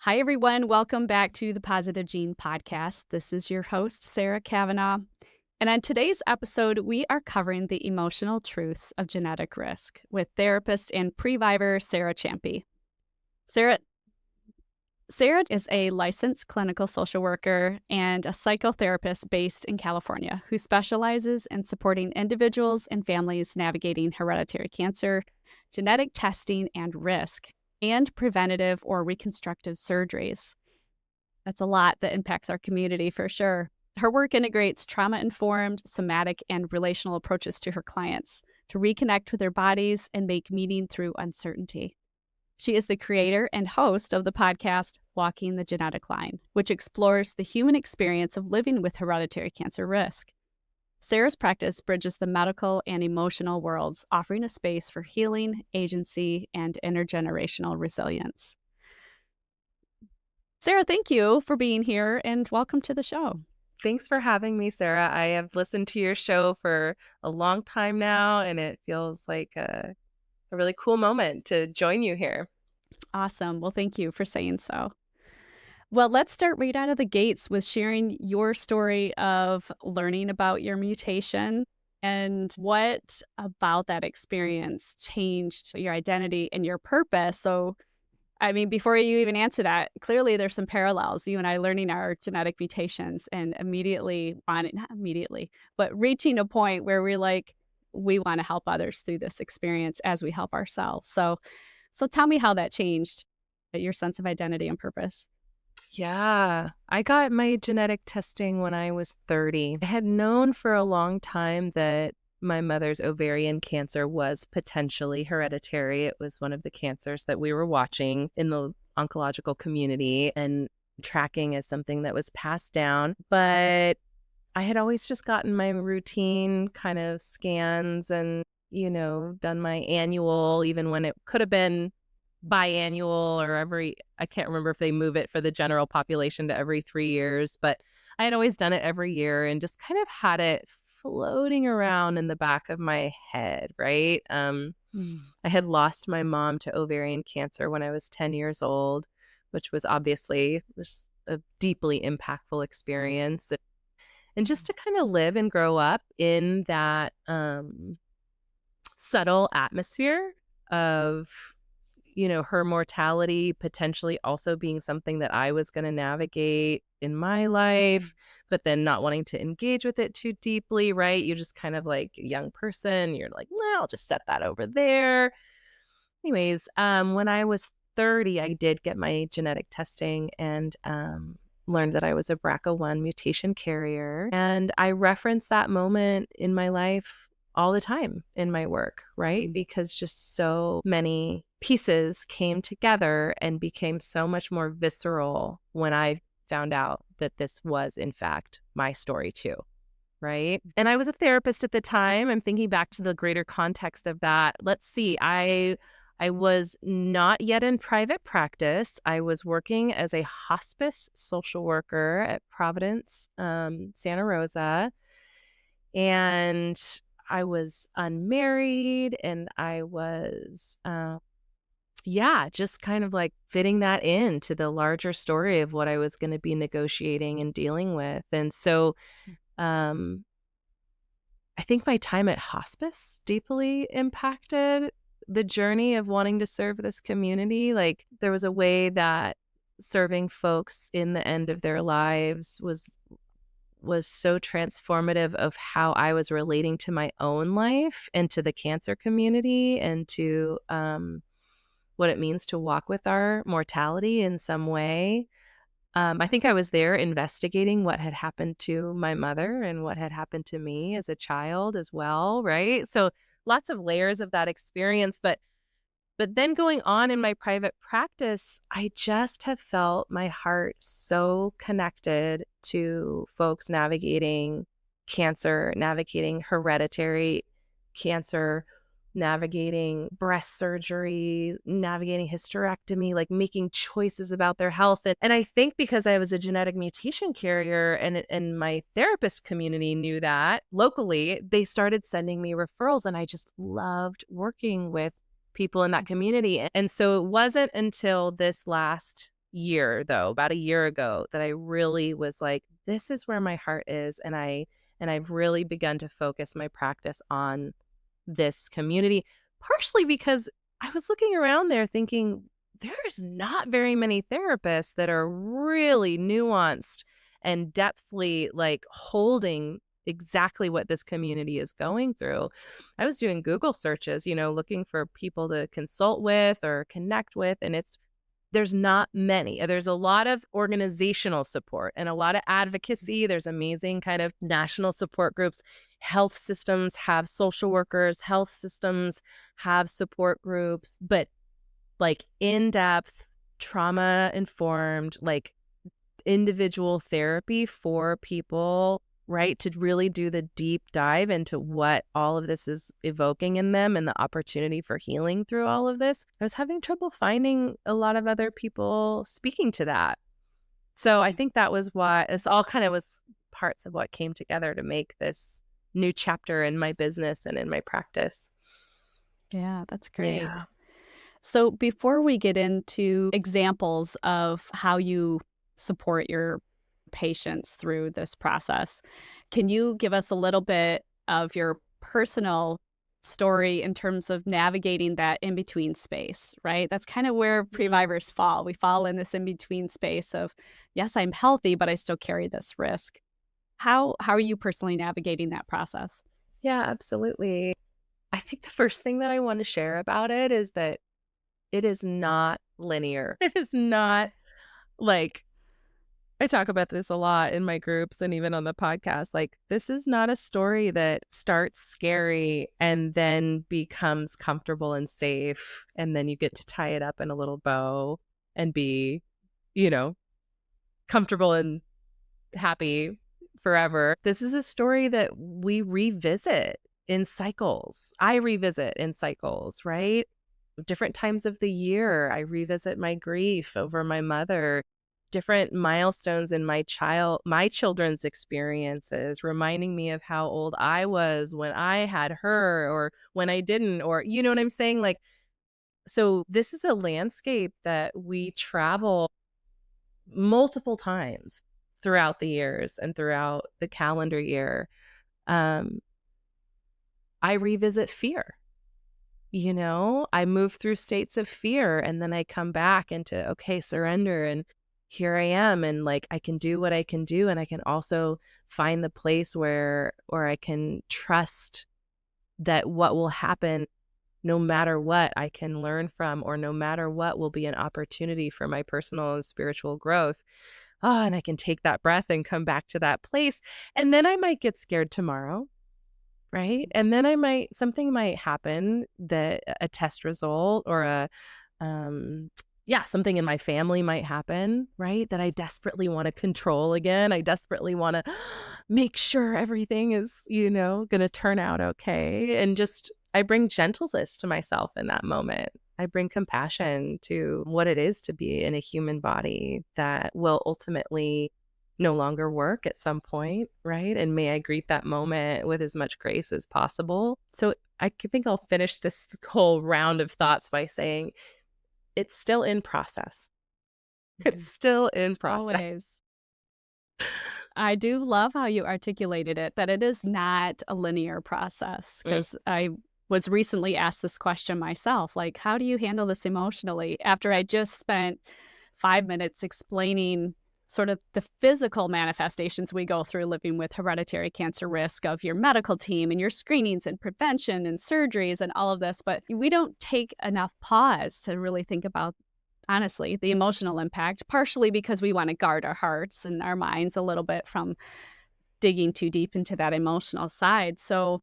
Hi, everyone. Welcome back to the Positive Gene Podcast. This is your host, Sara Kavanaugh. And on today's episode, we are covering the emotional truths of genetic risk with therapist and previvor Sara Champie. Sara is a licensed clinical social worker and a psychotherapist based in California who specializes in supporting individuals and families navigating hereditary cancer, genetic testing and risk, and preventative or reconstructive surgeries. That's a lot that impacts our community for sure. Her work integrates trauma-informed, somatic, and relational approaches to her clients to reconnect with their bodies and make meaning through uncertainty. She is the creator and host of the podcast Walking the Genetic Line, which explores the human experience of living with hereditary cancer risk. Sara's practice bridges the medical and emotional worlds, offering a space for healing, agency, and intergenerational resilience. Sara, thank you for being here and welcome to the show. Thanks for having me, Sara. I have listened to your show for a long time now, and it feels like a really cool moment to join you here. Awesome. Well, thank you for saying so. Well, let's start right out of the gates with sharing your story of learning about your mutation and what about that experience changed your identity and your purpose. So, I mean, before you even answer that, clearly there's some parallels. You and I learning our genetic mutations and not immediately, but reaching a point where we're like, we want to help others through this experience as we help ourselves. So tell me how that changed your sense of identity and purpose. Yeah, I got my genetic testing when I was 30. I had known for a long time that my mother's ovarian cancer was potentially hereditary. It was one of the cancers that we were watching in the oncological community and tracking as something that was passed down. But I had always just gotten my routine kind of scans and, done my annual, even when it could have been biannual or I can't remember if they move it for the general population to every 3 years, but I had always done it every year and just kind of had it floating around in the back of my head, right? I had lost my mom to ovarian cancer when I was 10 years old, which was obviously just a deeply impactful experience. And just to kind of live and grow up in that subtle atmosphere of her mortality potentially also being something that I was going to navigate in my life, but then not wanting to engage with it too deeply, right? You're just kind of like a young person. You're like, well, I'll just set that over there. Anyways, when I was 30, I did get my genetic testing and learned that I was a BRCA1 mutation carrier. And I reference that moment in my life all the time in my work, right? Because just so many pieces came together and became so much more visceral when I found out that this was, in fact, my story too, right? And I was a therapist at the time. I'm thinking back to the greater context of that. Let's see, I was not yet in private practice. I was working as a hospice social worker at Providence, Santa Rosa. And I was unmarried and I was, just kind of like fitting that into the larger story of what I was going to be negotiating and dealing with. And so I think my time at hospice deeply impacted the journey of wanting to serve this community. Like there was a way that serving folks in the end of their lives was so transformative of how I was relating to my own life and to the cancer community and to what it means to walk with our mortality in some way. I think I was there investigating what had happened to my mother and what had happened to me as a child as well, right? So lots of layers of that experience. But then going on in my private practice, I just have felt my heart so connected to folks navigating cancer, navigating hereditary cancer, navigating breast surgery, navigating hysterectomy, like making choices about their health. And I think because I was a genetic mutation carrier and my therapist community knew that locally, they started sending me referrals. And I just loved working with people in that community. And so it wasn't until this last year, though, about a year ago, that I really was like, this is where my heart is. And I've really begun to focus my practice on this community, partially because I was looking around there thinking, there's not very many therapists that are really nuanced and depthly, like, holding exactly what this community is going through. I was doing Google searches, looking for people to consult with or connect with, and there's not many. There's a lot of organizational support and a lot of advocacy. There's amazing kind of national support groups. Health systems have social workers, health systems have support groups, but like in-depth, trauma-informed, like individual therapy for people, right? To really do the deep dive into what all of this is evoking in them and the opportunity for healing through all of this. I was having trouble finding a lot of other people speaking to that. So I think that was why this all kind of was parts of what came together to make this new chapter in my business and in my practice. Yeah, that's great. Yeah. So before we get into examples of how you support your patients through this process, can you give us a little bit of your personal story in terms of navigating that in-between space, right? That's kind of where previvors fall. We fall in this in-between space of, yes, I'm healthy, but I still carry this risk. How are you personally navigating that process? Yeah, absolutely. I think the first thing that I want to share about it is that it is not linear. It is not like, I talk about this a lot in my groups and even on the podcast. Like, this is not a story that starts scary and then becomes comfortable and safe. And then you get to tie it up in a little bow and be, comfortable and happy forever. This is a story that we revisit in cycles. I revisit in cycles, right? Different times of the year, I revisit my grief over my mother. Different milestones in my children's experiences, reminding me of how old I was when I had her or when I didn't, or you know what I'm saying? Like, so this is a landscape that we travel multiple times throughout the years and throughout the calendar year. Um, I revisit fear. I move through states of fear and then I come back into, okay, surrender. And here I am. And like, I can do what I can do. And I can also find the place where I can trust that what will happen, no matter what, I can learn from, or no matter what, will be an opportunity for my personal and spiritual growth. Oh, and I can take that breath and come back to that place. And then I might get scared tomorrow. Right. And then something might happen, that a test result or something in my family might happen, right? That I desperately want to control again. I desperately want to make sure everything is, going to turn out okay. And I bring gentleness to myself in that moment. I bring compassion to what it is to be in a human body that will ultimately no longer work at some point, right? And may I greet that moment with as much grace as possible. So I think I'll finish this whole round of thoughts by saying it's still in process. It's still in process. Always. I do love how you articulated it, that it is not a linear process, because I was recently asked this question myself, like, how do you handle this emotionally? After I just spent 5 minutes explaining sort of the physical manifestations we go through living with hereditary cancer risk of your medical team and your screenings and prevention and surgeries and all of this. But we don't take enough pause to really think about, honestly, the emotional impact, partially because we want to guard our hearts and our minds a little bit from digging too deep into that emotional side. So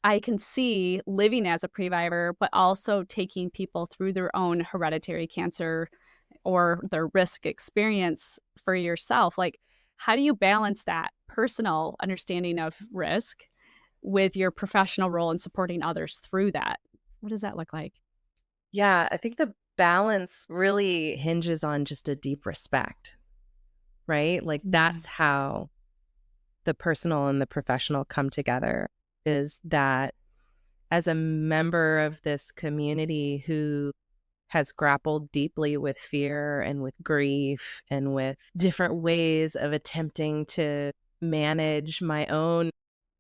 I can see living as a previvor, but also taking people through their own hereditary cancer or their risk experience for yourself. Like, how do you balance that personal understanding of risk with your professional role in supporting others through that? What does that look like? Yeah, I think the balance really hinges on just a deep respect, right? Like, that's how the personal and the professional come together, is that as a member of this community who has grappled deeply with fear and with grief and with different ways of attempting to manage my own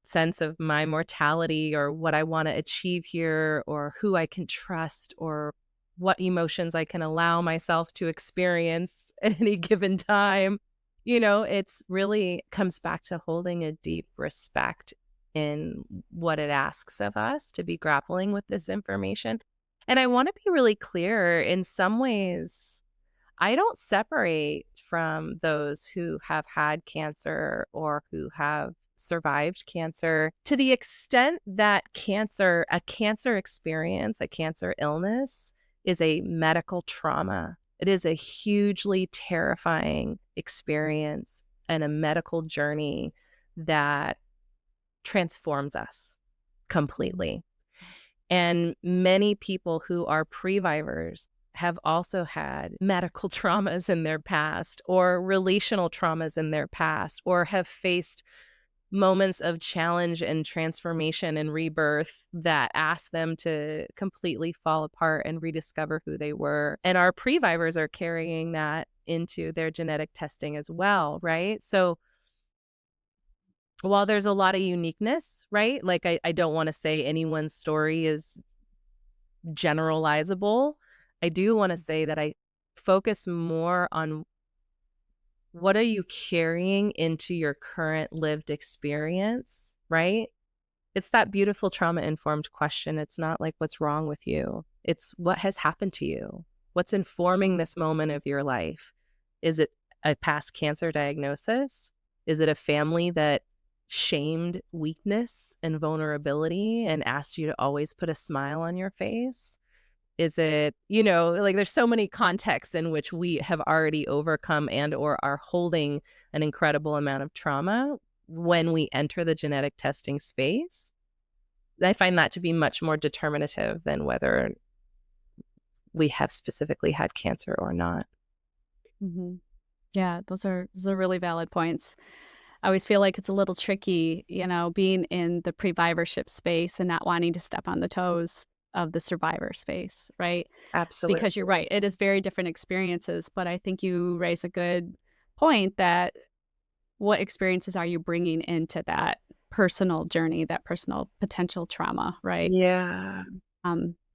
sense of my mortality or what I want to achieve here or who I can trust or what emotions I can allow myself to experience at any given time. It's really comes back to holding a deep respect in what it asks of us to be grappling with this information. And I want to be really clear, in some ways, I don't separate from those who have had cancer or who have survived cancer to the extent that a cancer experience, a cancer illness is a medical trauma. It is a hugely terrifying experience and a medical journey that transforms us completely. And many people who are previvors have also had medical traumas in their past or relational traumas in their past or have faced moments of challenge and transformation and rebirth that asked them to completely fall apart and rediscover who they were. And our previvors are carrying that into their genetic testing as well, right? So while there's a lot of uniqueness, right? Like I don't want to say anyone's story is generalizable. I do want to say that I focus more on what are you carrying into your current lived experience, right? It's that beautiful trauma-informed question. It's not like what's wrong with you. It's what has happened to you. What's informing this moment of your life? Is it a past cancer diagnosis? Is it a family that shamed weakness and vulnerability and asked you to always put a smile on your face? Is it, like there's so many contexts in which we have already overcome and or are holding an incredible amount of trauma when we enter the genetic testing space. I find that to be much more determinative than whether we have specifically had cancer or not. Mm-hmm. Yeah, those are really valid points. I always feel like it's a little tricky, being in the previvorship space and not wanting to step on the toes of the survivor space, right? Absolutely. Because you're right, it is very different experiences, but I think you raise a good point that what experiences are you bringing into that personal journey, that personal potential trauma, right? Yeah.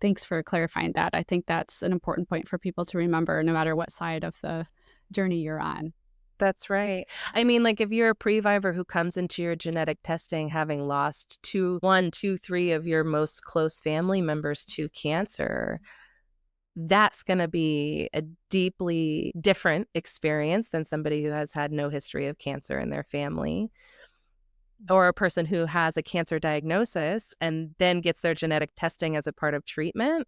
Thanks for clarifying that. I think that's an important point for people to remember no matter what side of the journey you're on. That's right. I mean, like if you're a previvor who comes into your genetic testing having lost one, two, three of your most close family members to cancer, that's going to be a deeply different experience than somebody who has had no history of cancer in their family, or a person who has a cancer diagnosis and then gets their genetic testing as a part of treatment.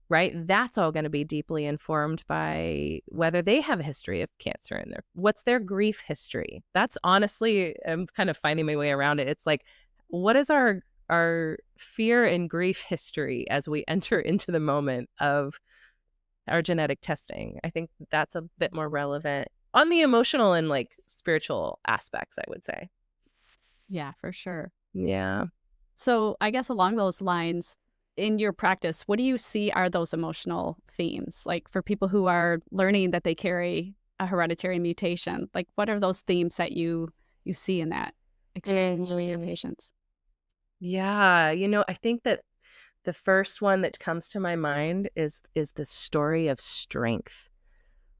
Right? That's all going to be deeply informed by whether they have a history of cancer in what's their grief history. That's honestly, I'm kind of finding my way around it. It's like, what is our fear and grief history as we enter into the moment of our genetic testing? I think that's a bit more relevant on the emotional and like spiritual aspects, I would say. Yeah, for sure. Yeah. So I guess along those lines, in your practice, what do you see are those emotional themes? Like for people who are learning that they carry a hereditary mutation, like what are those themes that you see in that experience with your patients? Yeah, I think that the first one that comes to my mind is the story of strength,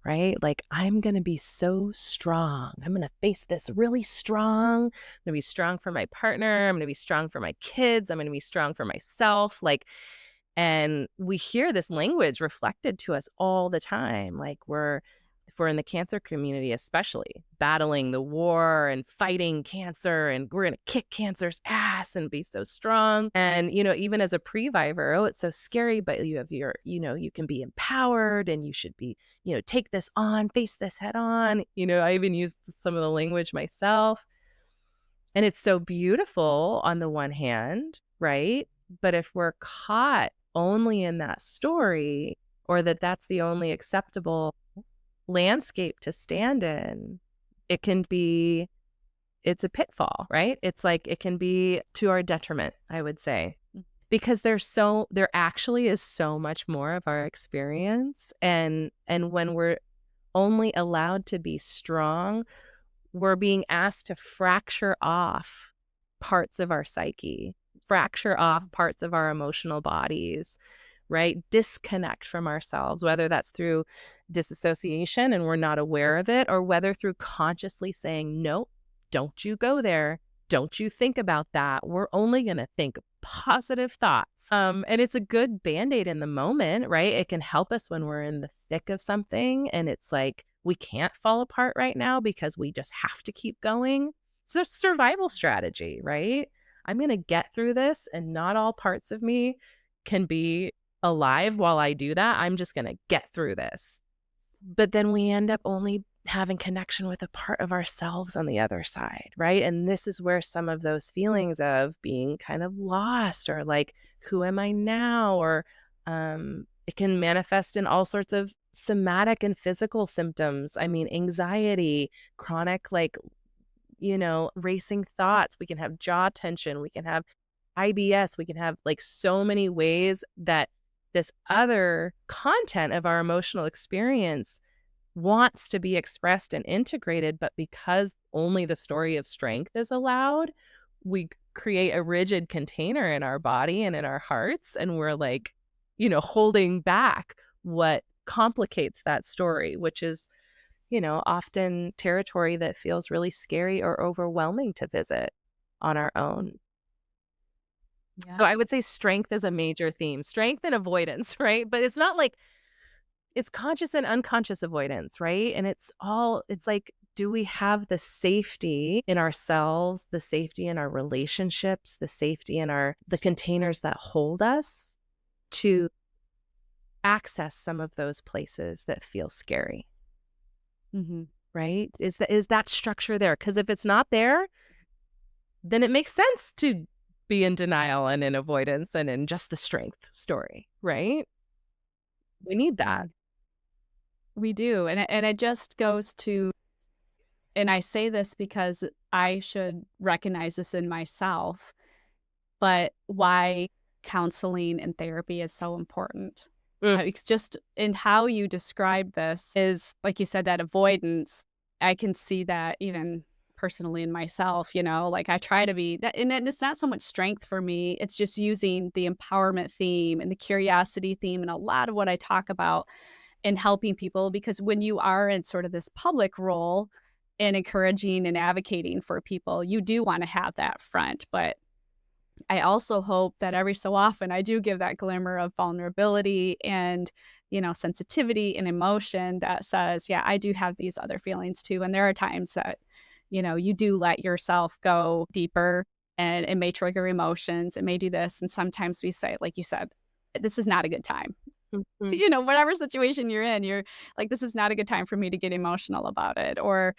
right? Like I'm going to be so strong. I'm going to face this really strong. I'm going to be strong for my partner. I'm going to be strong for my kids. I'm going to be strong for myself. And we hear this language reflected to us all the time. Like if we're in the cancer community, especially battling the war and fighting cancer, and we're going to kick cancer's ass and be so strong. And, even as a previvor, oh, it's so scary, but you have you can be empowered and you should be, take this on, face this head on. I even used some of the language myself. And it's so beautiful on the one hand, right? But if we're caught only in that story, or that's the only acceptable landscape to stand in, it's a pitfall, right? It's like it can be to our detriment, I would say, because there actually is so much more of our experience. And when we're only allowed to be strong, we're being asked to fracture off parts of our psyche, fracture off parts of our emotional bodies, right? Disconnect from ourselves, whether that's through disassociation and we're not aware of it, or whether through consciously saying, no, don't you go there. Don't you think about that. We're only going to think positive thoughts. And it's a good Band-Aid in the moment, right? It can help us when we're in the thick of something and it's like, we can't fall apart right now because we just have to keep going. It's a survival strategy, right? I'm going to get through this and not all parts of me can be alive while I do that. I'm just going to get through this. But then we end up only having connection with a part of ourselves on the other side, right? And this is where some of those feelings of being kind of lost or like, who am I now? Or it can manifest in all sorts of somatic and physical symptoms. I mean, anxiety, chronic, like, racing thoughts. We can have jaw tension. We can have IBS. We can have like so many ways that this other content of our emotional experience wants to be expressed and integrated, but because only the story of strength is allowed, we create a rigid container in our body and in our hearts, and we're like, holding back what complicates that story, which is, often territory that feels really scary or overwhelming to visit on our own. Yeah. So I would say strength is a major theme, strength and avoidance, right? But it's not like it's conscious and unconscious avoidance, right? And it's like, do we have the safety in ourselves, the safety in our relationships, the safety in the containers that hold us to access some of those places that feel scary, right? Is that structure there? Because if it's not there, then it makes sense to be in denial and in avoidance and in just the strength story, right? We need that. We do. And it just goes to, and I say this because I should recognize this in myself, but why counseling and therapy is so important. It's just in how you describe this is, like you said, that avoidance. I can see that even personally in myself, like I try to be, and it's not so much strength for me. It's just using the empowerment theme and the curiosity theme and a lot of what I talk about in helping people, because when you are in sort of this public role and encouraging and advocating for people, you do want to have that front. But I also hope that every so often I do give that glimmer of vulnerability and, sensitivity and emotion that says, yeah, I do have these other feelings too. And there are times that, you do let yourself go deeper and it may trigger emotions. It may do this. And sometimes we say, like you said, this is not a good time. Whatever situation you're in, you're like, this is not a good time for me to get emotional about it or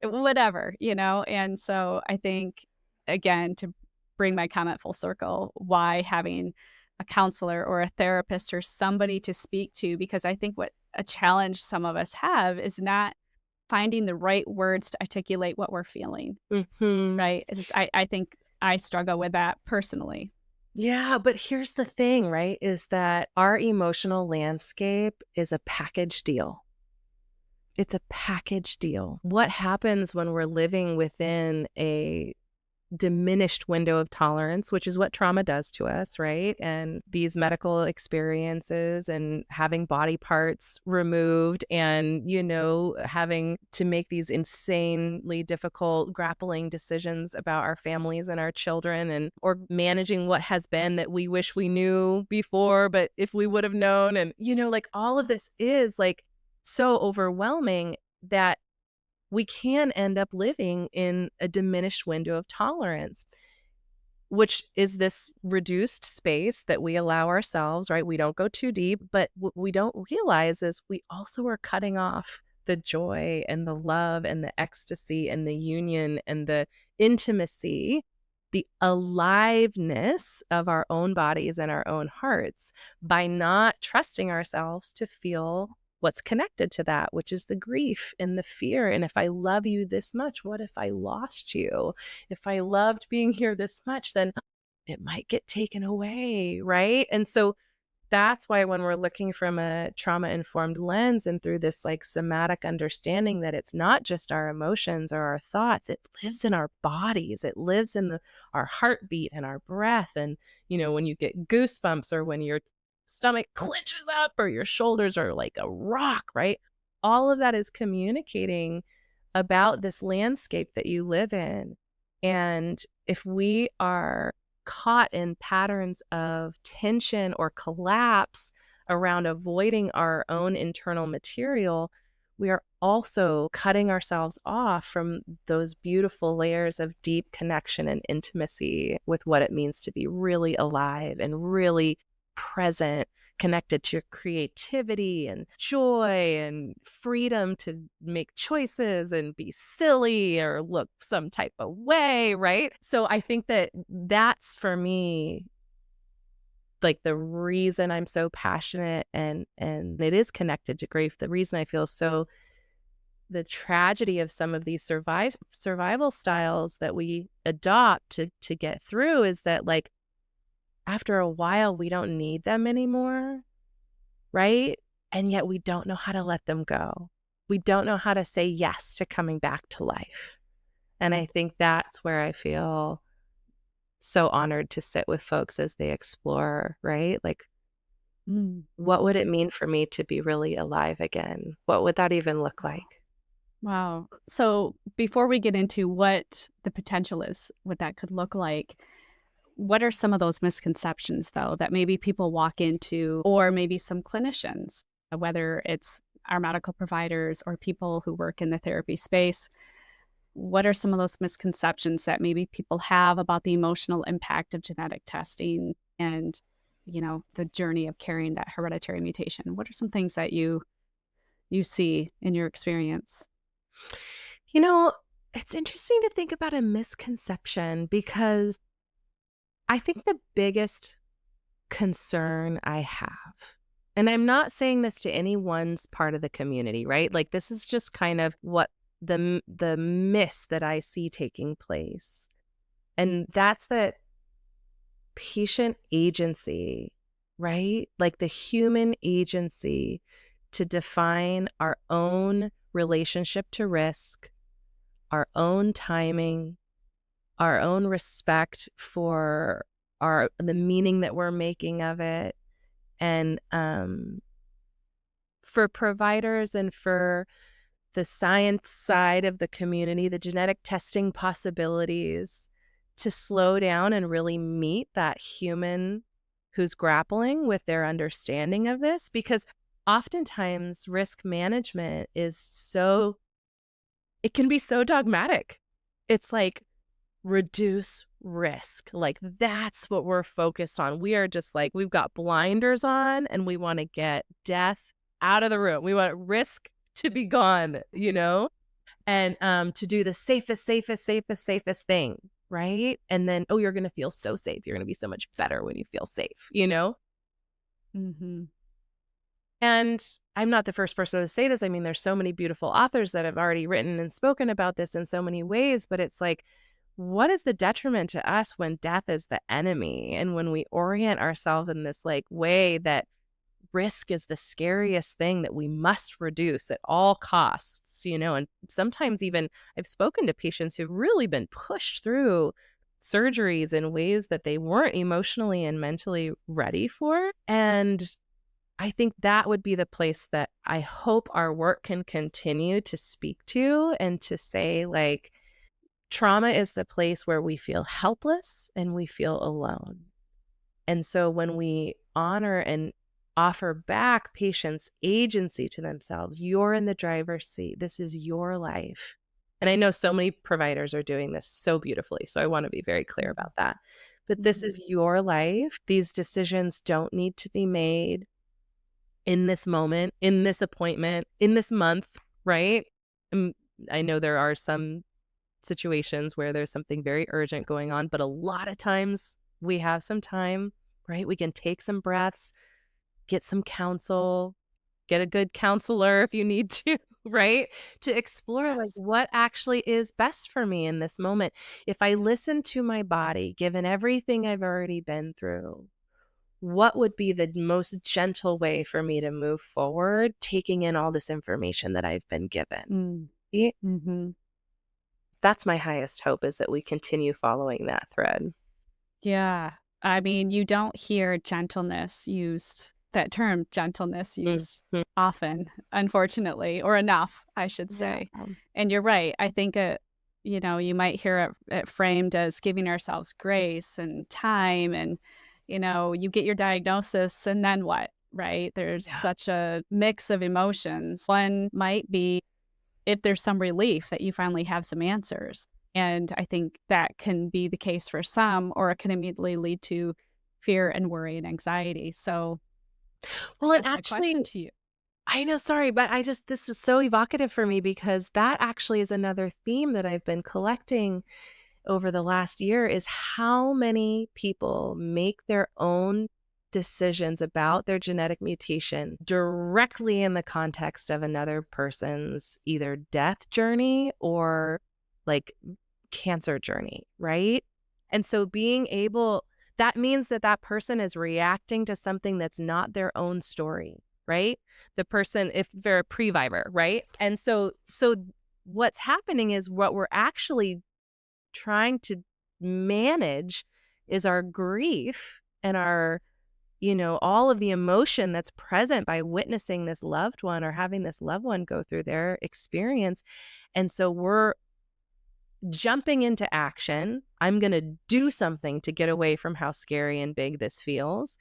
whatever, And so I think, again, to bring my comment full circle, why having a counselor or a therapist or somebody to speak to, because I think what a challenge some of us have is not finding the right words to articulate what we're feeling, right? I think I struggle with that personally. Yeah, but here's the thing, right, is that our emotional landscape is a package deal. It's a package deal. What happens when we're living within a diminished window of tolerance, which is what trauma does to us, right? And these medical experiences and having body parts removed and, having to make these insanely difficult grappling decisions about our families and our children or managing what has been that we wish we knew before, but if we would have known. And, like all of this is like so overwhelming that we can end up living in a diminished window of tolerance, which is this reduced space that we allow ourselves, right? We don't go too deep, but what we don't realize is we also are cutting off the joy and the love and the ecstasy and the union and the intimacy, the aliveness of our own bodies and our own hearts by not trusting ourselves to feel what's connected to that, which is the grief and the fear. And if I love you this much, what if I lost you? If I loved being here this much, then it might get taken away, right? And so that's why when we're looking from a trauma-informed lens and through this like somatic understanding that it's not just our emotions or our thoughts, it lives in our bodies. It lives in our heartbeat and our breath. And, when you get goosebumps or when your stomach clenches up or your shoulders are like a rock, right? All of that is communicating about this landscape that you live in. And if we are caught in patterns of tension or collapse around avoiding our own internal material, we are also cutting ourselves off from those beautiful layers of deep connection and intimacy with what it means to be really alive and really present, connected to your creativity and joy and freedom to make choices and be silly or look some type of way, right? So I think that that's for me like the reason I'm so passionate and it is connected to grief. The reason I feel so the tragedy of some of these survival styles that we adopt to get through is that like after a while we don't need them anymore, right? And yet we don't know how to let them go. We don't know how to say yes to coming back to life. And I think that's where I feel so honored to sit with folks as they explore, right? Like, what would it mean for me to be really alive again? What would that even look like? Wow. So before we get into what the potential is, what that could look like, what are some of those misconceptions, though, that maybe people walk into, or maybe some clinicians, whether it's our medical providers or people who work in the therapy space? What are some of those misconceptions that maybe people have about the emotional impact of genetic testing and, the journey of carrying that hereditary mutation? What are some things that you see in your experience? It's interesting to think about a misconception because I think the biggest concern I have, and I'm not saying this to any one's part of the community, right? Like this is just kind of what the miss that I see taking place. And that's that patient agency, right? Like the human agency to define our own relationship to risk, our own timing, our own respect for the meaning that we're making of it. And for providers and for the science side of the community, the genetic testing possibilities, to slow down and really meet that human who's grappling with their understanding of this. Because oftentimes risk management it can be so dogmatic. It's like, reduce risk. Like that's what we're focused on. We are just like, we've got blinders on and we want to get death out of the room. We want risk to be gone, and to do the safest thing, right? And then, you're going to feel so safe. You're going to be so much better when you feel safe, Mm-hmm. And I'm not the first person to say this. I mean, there's so many beautiful authors that have already written and spoken about this in so many ways, but it's like, what is the detriment to us when death is the enemy and when we orient ourselves in this like way that risk is the scariest thing that we must reduce at all costs, and sometimes even I've spoken to patients who've really been pushed through surgeries in ways that they weren't emotionally and mentally ready for. And I think that would be the place that I hope our work can continue to speak to and to say, like, trauma is the place where we feel helpless and we feel alone. And so when we honor and offer back patients' agency to themselves, you're in the driver's seat. This is your life. And I know so many providers are doing this so beautifully. So I want to be very clear about that. But this is your life. These decisions don't need to be made in this moment, in this appointment, in this month, right? I know there are some situations where there's something very urgent going on, but a lot of times we have some time, right? We can take some breaths, get some counsel, get a good counselor if you need to, right? To explore like Yes. what actually is best for me in this moment. If I listen to my body, given everything I've already been through, what would be the most gentle way for me to move forward, taking in all this information that I've been given? Mm. Yeah, Hmm. that's my highest hope, is that we continue following that thread. Yeah. I mean, you don't hear that term gentleness used Mhm. often, unfortunately, or enough, I should Yeah. say. And you're right. I think you might hear it framed as giving ourselves grace and time and, you get your diagnosis and then what, right? There's Yeah. such a mix of emotions. One might be if there's some relief that you finally have some answers. And I think that can be the case for some, or it can immediately lead to fear and worry and anxiety. So Well, and that's my question actually, to you. I know, sorry, but this is so evocative for me, because that actually is another theme that I've been collecting over the last year, is how many people make their own decisions about their genetic mutation directly in the context of another person's either death journey or like cancer journey, right? And so that means that that person is reacting to something that's not their own story, right? The person, if they're a previvor, right? And so what's happening is, what we're actually trying to manage is our grief and our, all of the emotion that's present by witnessing this loved one or having this loved one go through their experience. And so we're jumping into action. I'm going to do something to get away from how scary and big this feels.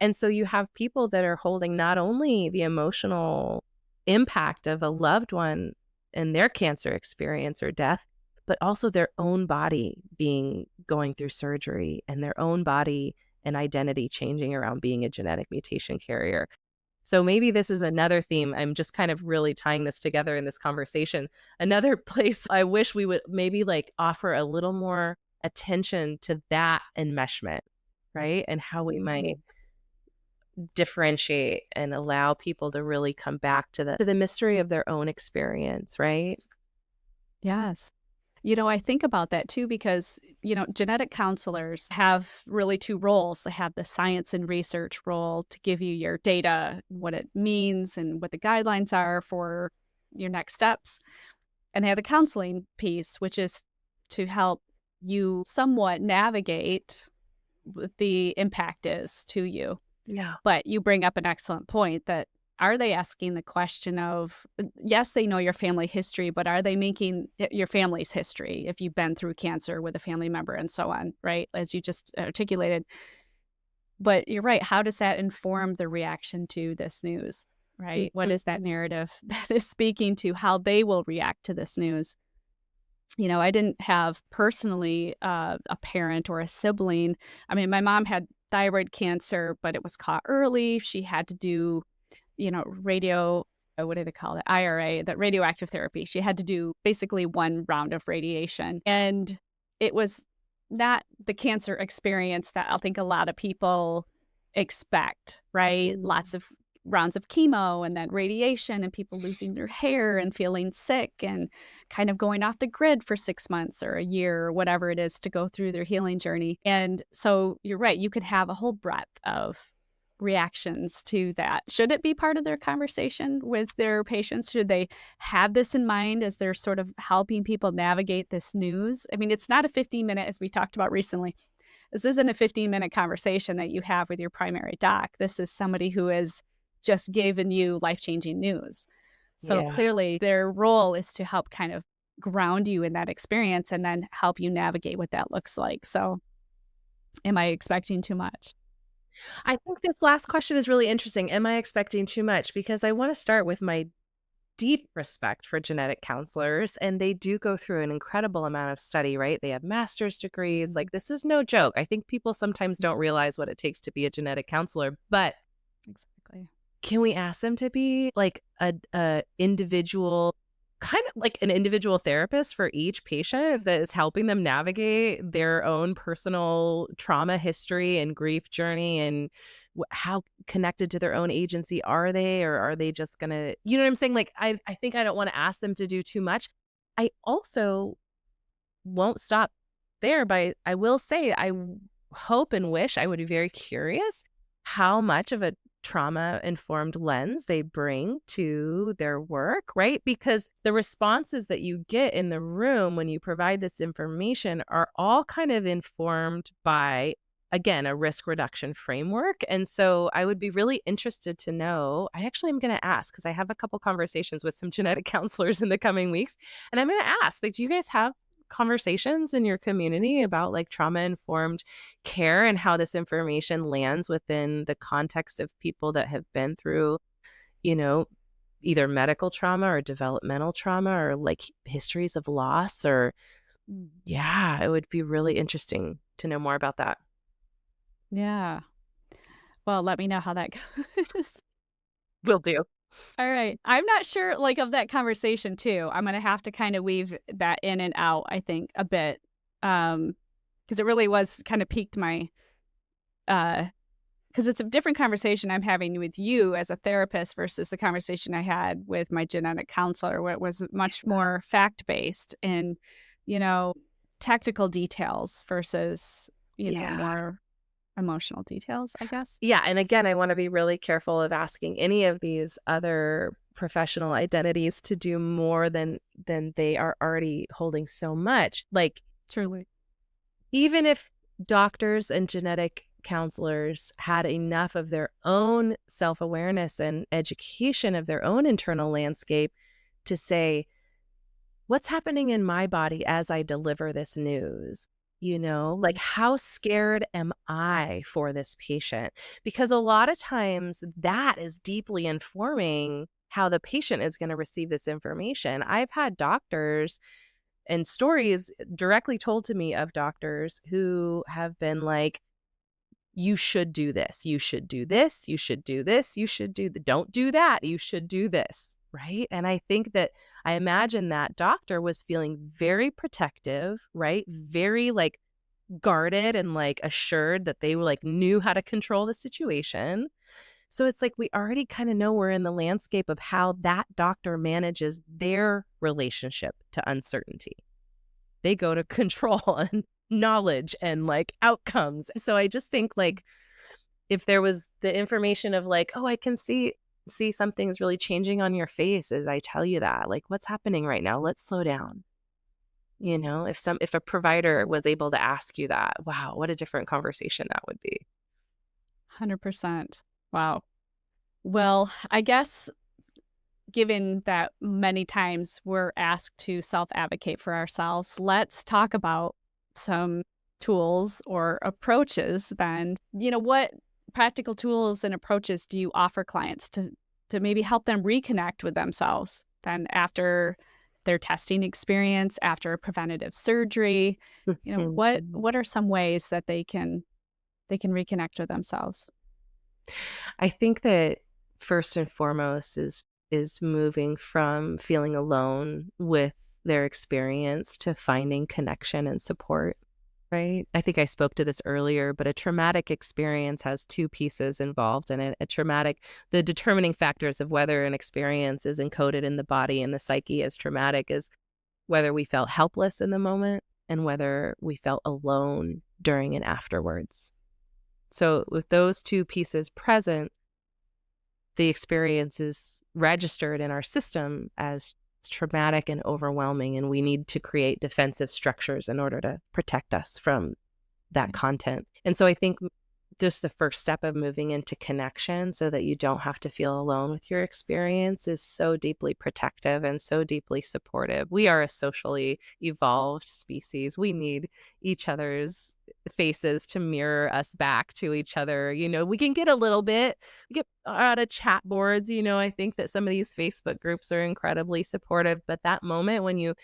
And so you have people that are holding not only the emotional impact of a loved one and their cancer experience or death, but also their own body going through surgery, and their own body and identity changing around being a genetic mutation carrier. So maybe this is another theme. I'm just kind of really tying this together in this conversation. Another place I wish we would maybe like offer a little more attention to that enmeshment, right? And how we might differentiate and allow people to really come back to the mystery of their own experience, right? Yes. I think about that too because, genetic counselors have really two roles. They have the science and research role to give you your data, what it means, and what the guidelines are for your next steps. And they have the counseling piece, which is to help you somewhat navigate what the impact is to you. Yeah. But you bring up an excellent point that are they asking the question of, yes, they know your family history, but are they making your family's history if you've been through cancer with a family member and so on, right? As you just articulated. But you're right. How does that inform the reaction to this news, right? What Mhm. is that narrative that is speaking to how they will react to this news? I didn't have personally a parent or a sibling. I mean, my mom had thyroid cancer, but it was caught early. She had to do, radio, what do they call it? IRA, that radioactive therapy. She had to do basically one round of radiation. And it was not the cancer experience that I think a lot of people expect, right? Lots of rounds of chemo and then radiation and people losing their hair and feeling sick and kind of going off the grid for 6 months or a year or whatever it is to go through their healing journey. And so you're right, you could have a whole breadth of reactions to that. Should it be part of their conversation with their patients? Should they have this in mind as they're sort of helping people navigate this news? I mean, it's not a 15-minute, as we talked about recently. This isn't a 15-minute conversation that you have with your primary doc. This is somebody who has just given you life-changing news. So Yeah. clearly their role is to help kind of ground you in that experience and then help you navigate what that looks like. So am I expecting too much? I think this last question is really interesting. Am I expecting too much? Because I want to start with my deep respect for genetic counselors, and they do go through an incredible amount of study, right? They have master's degrees. Like, this is no joke. I think people sometimes don't realize what it takes to be a genetic counselor, but Exactly. can we ask them to be like a individual, kind of like an individual therapist for each patient that is helping them navigate their own personal trauma history and grief journey and how connected to their own agency are they, or are they just gonna, you know what I'm saying? Like, I think I don't want to ask them to do too much. I also won't stop there I will say, hope and wish, I would be very curious how much of a trauma-informed lens they bring to their work, right? Because the responses that you get in the room when you provide this information are all kind of informed by, again, a risk reduction framework. And so I would be really interested to know, I actually am going to ask, because I have a couple conversations with some genetic counselors in the coming weeks, and I'm going to ask, like, do you guys have conversations in your community about like trauma-informed care and how this information lands within the context of people that have been through, you know, either medical trauma or developmental trauma or like histories of loss or yeah, it would be really interesting to know more about that. Yeah. Well, let me know how that goes. Will do. All right. I'm not sure, like, of that conversation too. I'm gonna have to kind of weave that in and out, I think, a bit, because it really was kind of piqued my, because it's a different conversation I'm having with you as a therapist versus the conversation I had with my genetic counselor, where it was much more fact based and, you know, tactical details versus, Yeah. more emotional details, I guess. Yeah, and again, I wanna be really careful of asking any of these other professional identities to do more than they are already holding so much. Like, Truly. even if doctors and genetic counselors had enough of their own self-awareness and education of their own internal landscape to say, what's happening in my body as I deliver this news? You know, like how scared am I for this patient? Because a lot of times that is deeply informing how the patient is going to receive this information. I've had doctors and stories directly told to me of doctors who have been like, you should do this. You should do this. You should do this. You should do don't do that. You should do this. Right. And I think that I imagine that doctor was feeling very protective, right? Very like guarded and like assured that they like knew how to control the situation. So it's like we already kind of know we're in the landscape of how that doctor manages their relationship to uncertainty. They go to control and knowledge and like outcomes. So I just think like if there was the information of like, oh, I can see something's really changing on your face as I tell you that, like what's happening right now, let's slow down. You know, if a provider was able to ask you that, wow, what a different conversation that would be. 100%. Wow. Well, I guess given that many times we're asked to self-advocate for ourselves, let's talk about some tools or approaches then. What practical tools and approaches do you offer clients to maybe help them reconnect with themselves then after their testing experience, after preventative surgery? What are some ways that they can reconnect with themselves? I think that first and foremost is moving from feeling alone with their experience to finding connection and support, right? I think I spoke to this earlier, but a traumatic experience has two pieces involved in it. The determining factors of whether an experience is encoded in the body and the psyche as traumatic is whether we felt helpless in the moment and whether we felt alone during and afterwards. So with those two pieces present, the experience is registered in our system as traumatic and overwhelming, and we need to create defensive structures in order to protect us from that content. And so I think just the first step of moving into connection so that you don't have to feel alone with your experience is so deeply protective and so deeply supportive. We are a socially evolved species. We need each other's faces to mirror us back to each other. We can get we get out of chat boards. I think that some of these Facebook groups are incredibly supportive, but that moment when you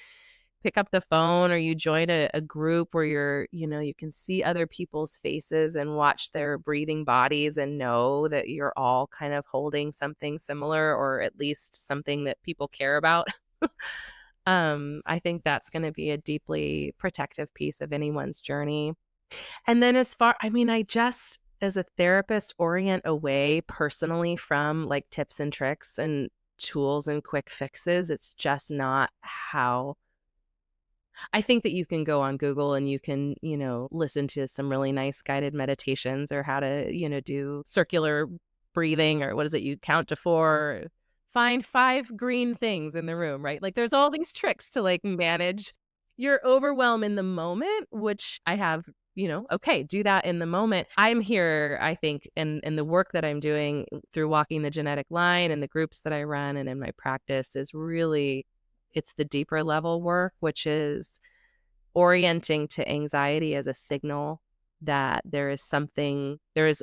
pick up the phone or you join a group where you can see other people's faces and watch their breathing bodies and know that you're all kind of holding something similar or at least something that people care about. I think that's going to be a deeply protective piece of anyone's journey. And then as as a therapist, orient away personally from like tips and tricks and tools and quick fixes. It's just not how I think that you can go on Google and you can, listen to some really nice guided meditations or how to, do circular breathing or what is it? You count to 4, find 5 green things in the room, right? Like there's all these tricks to like manage your overwhelm in the moment, which I have, okay, do that in the moment. I'm here, I think, in the work that I'm doing through walking the genetic line and the groups that I run and in my practice is really it's the deeper level work, which is orienting to anxiety as a signal that there is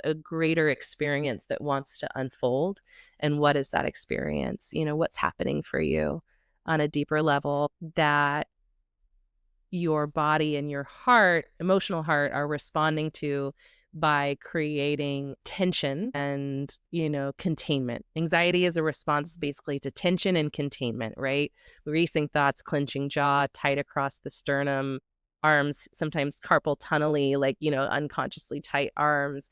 a greater experience that wants to unfold. And what is that experience? What's happening for you on a deeper level that your body and your heart, emotional heart, are responding to by creating tension and, containment. Anxiety is a response basically to tension and containment, right? Racing thoughts, clenching jaw, tight across the sternum, arms, sometimes carpal tunnel-y, like, unconsciously tight arms,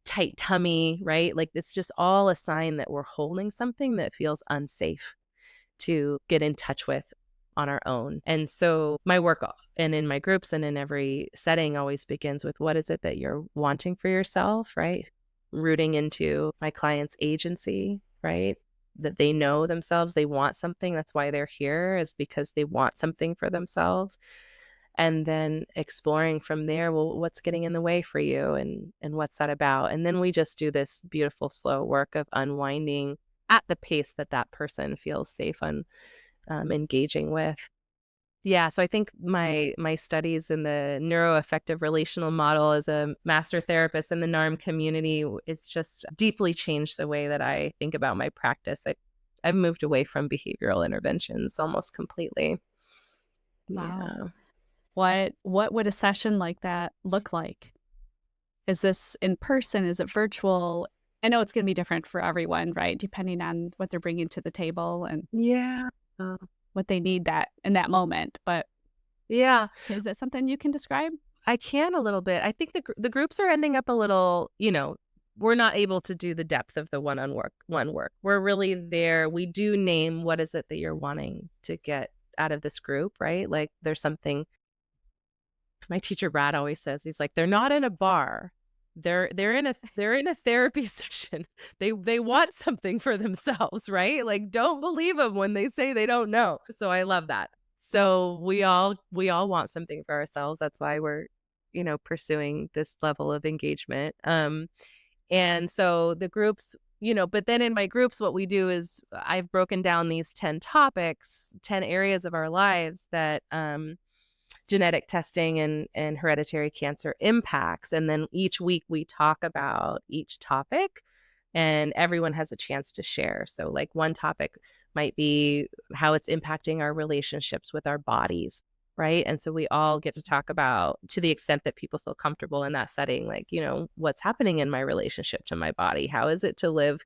tight tummy, right? Like it's just all a sign that we're holding something that feels unsafe to get in touch with on our own. And so my work and in my groups and in every setting always begins with what is it that you're wanting for yourself, right? Rooting into my client's agency, right? That they know themselves, they want something. That's why they're here, is because they want something for themselves. And then exploring from there, well, what's getting in the way for you and what's that about? And then we just do this beautiful, slow work of unwinding at the pace that that person feels safe on engaging with. Yeah, so I think my studies in the neuroaffective relational model as a master therapist in the NARM community, it's just deeply changed the way that I think about my practice. I've moved away from behavioral interventions almost completely. Wow. Yeah. What would a session like that look like? Is this in person? Is it virtual? I know it's going to be different for everyone, right? Depending on what they're bringing to the table and Yeah. what they need in that moment. But Yeah, is that something you can describe? I can a little bit. I think the groups are ending up a little, we're not able to do the depth of the one work. We're really there. We do name what is it that you're wanting to get out of this group, right? Like there's something my teacher Brad always says, he's like, they're not in a bar. They're in a therapy session. They want something for themselves, right? Like don't believe them when they say they don't know. So I love that. So we all want something for ourselves. That's why we're, pursuing this level of engagement. And so the groups, but then in my groups, what we do is I've broken down these 10 topics, 10 areas of our lives that genetic testing and hereditary cancer impacts. And then each week we talk about each topic and everyone has a chance to share. So like one topic might be how it's impacting our relationships with our bodies, right? And so we all get to talk about, to the extent that people feel comfortable in that setting, like, what's happening in my relationship to my body? How is it to live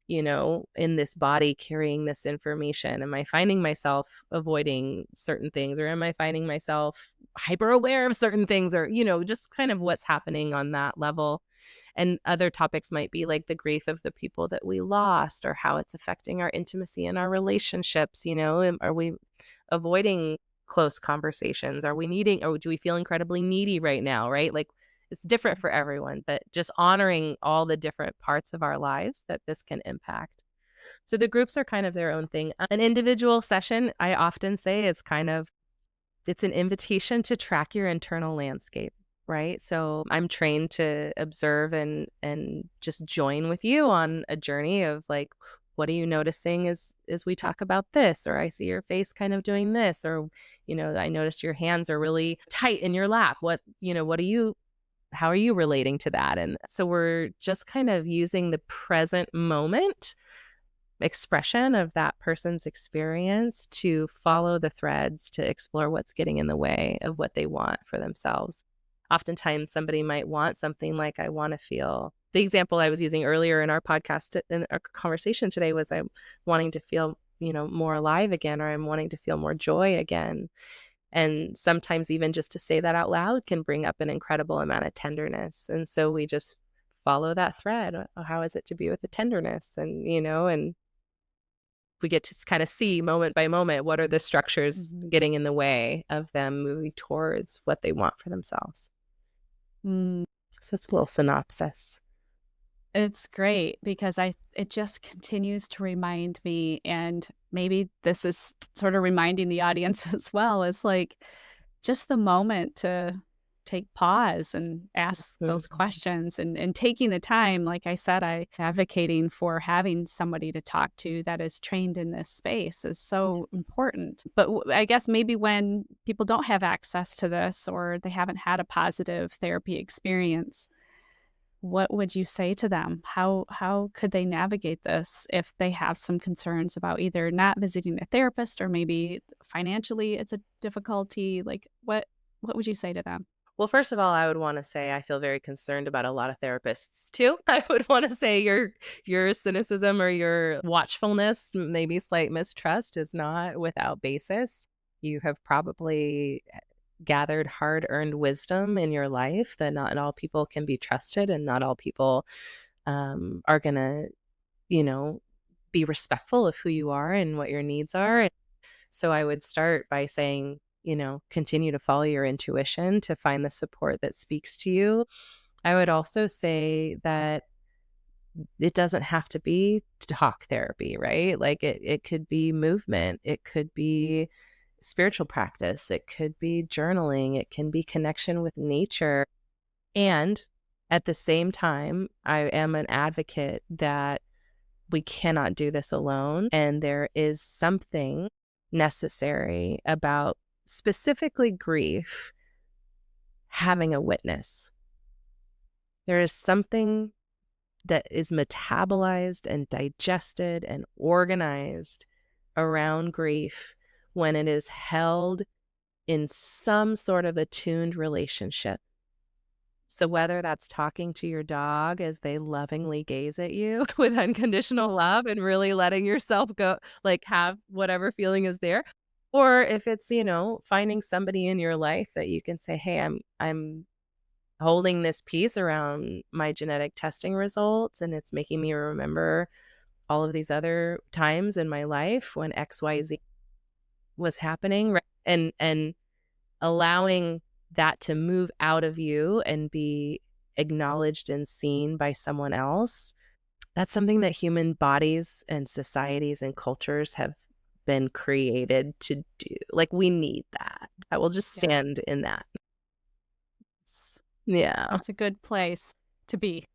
in this body carrying this information? Am I finding myself avoiding certain things, or am I finding myself hyper aware of certain things, or, just kind of what's happening on that level? And other topics might be like the grief of the people that we lost, or how it's affecting our intimacy and our relationships. Are we avoiding close conversations? Are we needing, or do we feel incredibly needy right now? Right? Like, it's different for everyone, but just honoring all the different parts of our lives that this can impact. So the groups are kind of their own thing. An individual session, I often say, is it's an invitation to track your internal landscape, right? So I'm trained to observe and just join with you on a journey of like, what are you noticing as we talk about this? Or I see your face kind of doing this, or, I notice your hands are really tight in your lap. How are you relating to that? And so we're just kind of using the present moment expression of that person's experience to follow the threads to explore what's getting in the way of what they want for themselves. Oftentimes somebody might want something like, I want to feel, the example I was using earlier in our podcast, in our conversation today, was I'm wanting to feel, more alive again, or I'm wanting to feel more joy again. And sometimes even just to say that out loud can bring up an incredible amount of tenderness. And so we just follow that thread. How is it to be with the tenderness? And, and we get to kind of see moment by moment, what are the structures getting in the way of them moving towards what they want for themselves. Mm. So it's a little synopsis. It's great because it just continues to remind me, and maybe this is sort of reminding the audience as well, is like just the moment to take pause and ask those questions and taking the time. Like I said, I advocating for having somebody to talk to that is trained in this space is so important. But I guess maybe when people don't have access to this or they haven't had a positive therapy experience, what would you say to them? How could they navigate this if they have some concerns about either not visiting a therapist or maybe financially it's a difficulty? Like what would you say to them? Well, first of all, I would want to say I feel very concerned about a lot of therapists too. I would want to say your cynicism or your watchfulness, maybe slight mistrust, is not without basis. You have probably gathered hard-earned wisdom in your life that not all people can be trusted, and not all people are going to, be respectful of who you are and what your needs are. So I would start by saying, continue to follow your intuition to find the support that speaks to you. I would also say that it doesn't have to be talk therapy, right? Like it could be movement. It could be spiritual practice. It could be journaling. It can be connection with nature. And at the same time, I am an advocate that we cannot do this alone. And there is something necessary about specifically grief having a witness. There is something that is metabolized and digested and organized around grief when it is held in some sort of attuned relationship. So whether that's talking to your dog as they lovingly gaze at you with unconditional love and really letting yourself go, like have whatever feeling is there, or if it's, finding somebody in your life that you can say, hey, I'm holding this piece around my genetic testing results, and it's making me remember all of these other times in my life when XYZ was happening, right? And allowing that to move out of you and be acknowledged and seen by someone else. That's something that human bodies and societies and cultures have been created to do. Like, we need that. I will just stand in that. Yeah. That's a good place to be.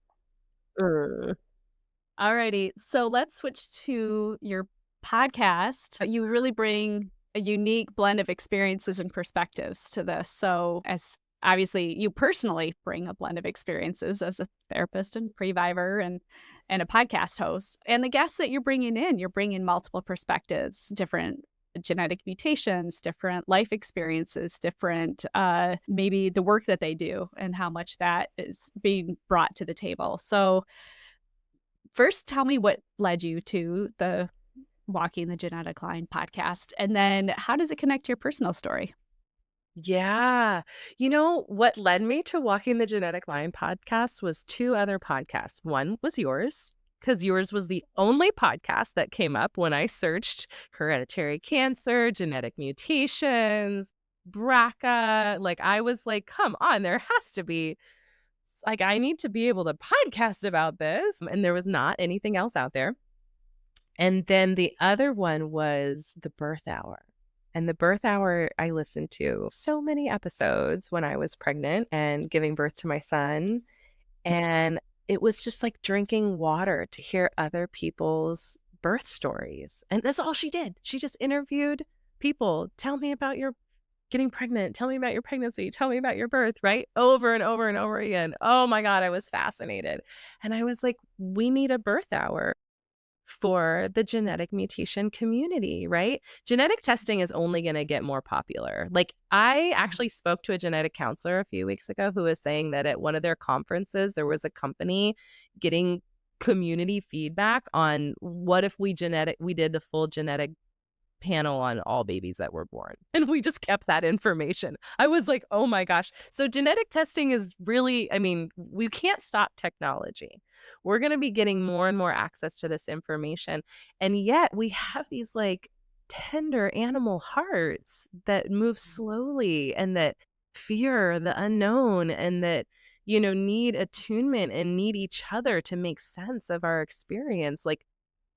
Alrighty. So let's switch to your podcast. You really bring a unique blend of experiences and perspectives to this. So as obviously you personally bring a blend of experiences as a therapist and previvor and a podcast host. And the guests that you're bringing multiple perspectives, different genetic mutations, different life experiences, different maybe the work that they do and how much that is being brought to the table. So first, tell me what led you to the Walking the Genetic Line podcast, and then how does it connect to your personal story? Yeah. What led me to Walking the Genetic Line podcast was two other podcasts. One was yours, because yours was the only podcast that came up when I searched hereditary cancer, genetic mutations, BRCA. Like, I was like, come on, there has to be, like, I need to be able to podcast about this. And there was not anything else out there. And then the other one was the Birth Hour. And the Birth Hour, I listened to so many episodes when I was pregnant and giving birth to my son. And it was just like drinking water to hear other people's birth stories. And that's all she did. She just interviewed people. Tell me about your getting pregnant. Tell me about your pregnancy. Tell me about your birth, right? Over and over and over again. Oh my God, I was fascinated. And I was like, we need a birth hour for the genetic mutation community, right? Genetic testing is only going to get more popular. Like, I actually spoke to a genetic counselor a few weeks ago who was saying that at one of their conferences, there was a company getting community feedback on what if we did the full genetic panel on all babies that were born. And we just kept that information. I was like, oh my gosh. So genetic testing is really, I mean, we can't stop technology. We're going to be getting more and more access to this information. And yet we have these like tender animal hearts that move slowly and that fear the unknown and that, need attunement and need each other to make sense of our experience. Like,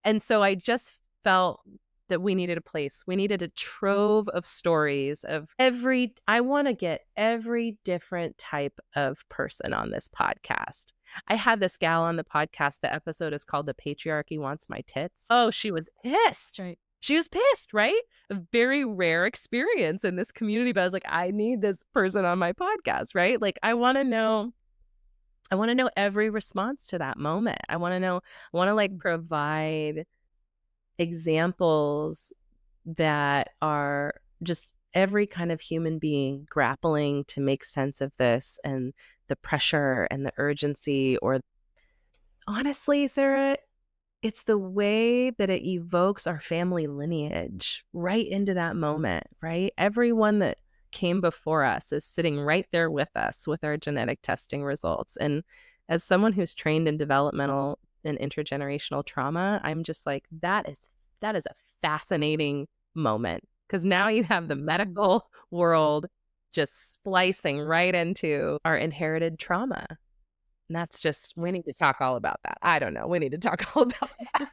and so I just felt that we needed a place. We needed a trove of stories of I want to get every different type of person on this podcast. I had this gal on the podcast. The episode is called The Patriarchy Wants My Tits. Oh, she was pissed. Right. She was pissed, right? A very rare experience in this community. But I was like, I need this person on my podcast, right? Like, I want to know every response to that moment. I want to like provide examples that are just every kind of human being grappling to make sense of this and the pressure and the urgency, or honestly, Sarah, it's the way that it evokes our family lineage right into that moment, right? Everyone that came before us is sitting right there with us with our genetic testing results. And as someone who's trained in developmental and intergenerational trauma, I'm just like, that is a fascinating moment, because now you have the medical world just splicing right into our inherited trauma. And that's just, we need to talk all about that. I don't know. We need to talk all about that.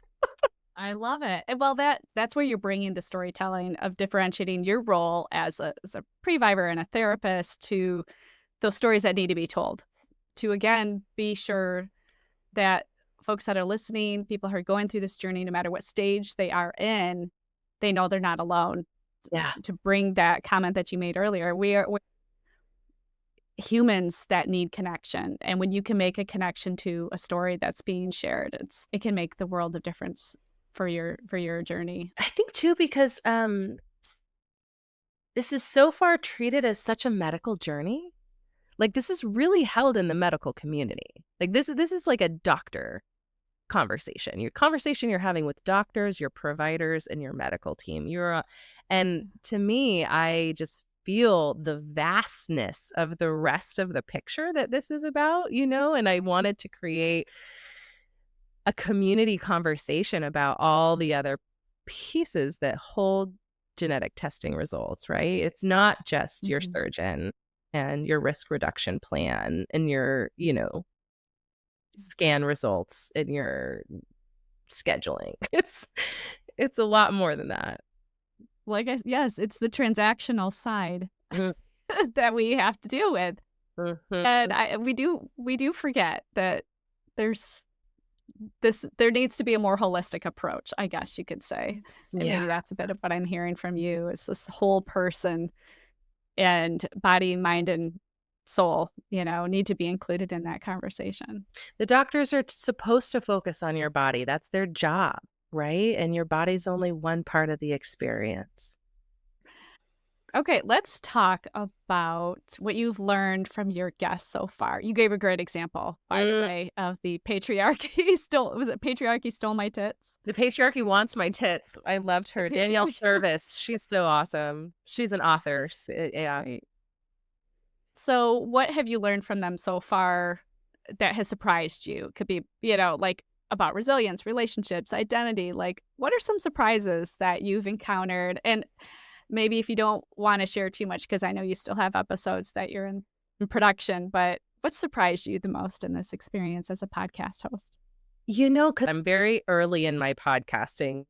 I love it. And well, that's where you're bringing the storytelling of differentiating your role as a previvor and a therapist to those stories that need to be told, to again be sure that folks that are listening, people who are going through this journey, no matter what stage they are in, they know they're not alone. Yeah. To bring that comment that you made earlier, we're humans that need connection. And when you can make a connection to a story that's being shared, it can make the world of difference for your journey. I think too, because this is so far treated as such a medical journey. Like, this is really held in the medical community. Like, this is like a doctor conversation. Your conversation you're having with doctors, your providers, and your medical team. And to me, I just feel the vastness of the rest of the picture that this is about, and I wanted to create a community conversation about all the other pieces that hold genetic testing results, right? It's not just your surgeon and your risk reduction plan and your, scan results and your scheduling. It's a lot more than that. Well, I guess, yes, it's the transactional side that we have to deal with. And we do forget that there needs to be a more holistic approach, I guess you could say. And maybe that's a bit of what I'm hearing from you, is this whole person and body, mind, and soul, need to be included in that conversation. The doctors are supposed to focus on your body. That's their job, right? And your body's only one part of the experience. Okay, let's talk about what you've learned from your guests so far. You gave a great example, by the way, of the patriarchy patriarchy stole my tits? The patriarchy wants my tits. I loved her. Danielle Service. She's so awesome. She's an author. Yeah. So what have you learned from them so far that has surprised you? Could be, like about resilience, relationships, identity. Like, what are some surprises that you've encountered? And maybe if you don't want to share too much, because I know you still have episodes that you're in production, but what surprised you the most in this experience as a podcast host? Because I'm very early in my podcasting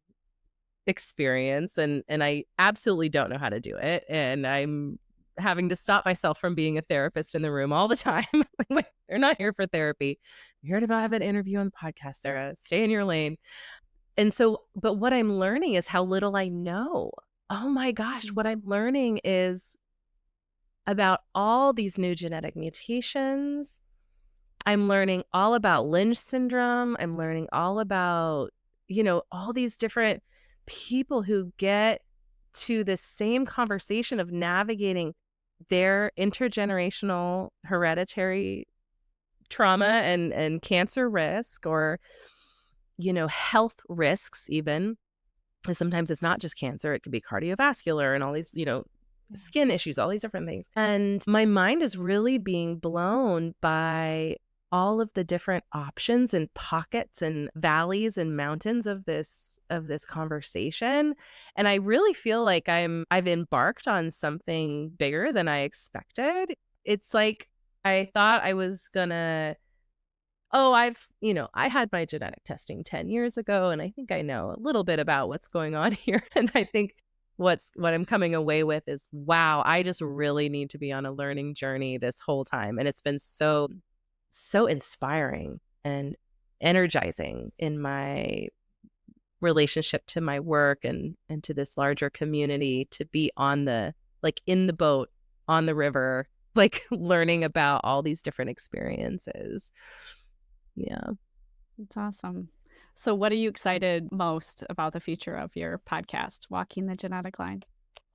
experience and I absolutely don't know how to do it. And I'm having to stop myself from being a therapist in the room all the time. They're not here for therapy. You're here to have an interview on the podcast, Sarah. Stay in your lane. And so, but what I'm learning is how little I know. Oh my gosh, what I'm learning is about all these new genetic mutations. I'm learning all about Lynch syndrome. I'm learning all about, all these different people who get to the same conversation of navigating their intergenerational hereditary trauma and cancer risk, or, health risks even. And sometimes it's not just cancer, it could be cardiovascular and all these, skin issues, all these different things. And my mind is really being blown by all of the different options and pockets and valleys and mountains of this conversation. And I really feel like I've embarked on something bigger than I expected. It's like I thought I was gonna I had my genetic testing 10 years ago, and I think I know a little bit about what's going on here. And I think what I'm coming away with is, wow, I just really need to be on a learning journey this whole time. And it's been so, so inspiring and energizing in my relationship to my work and to this larger community, to be in the boat on the river, learning about all these different experiences. Yeah. That's awesome. So what are you excited most about the future of your podcast, Walking the Genetic Line?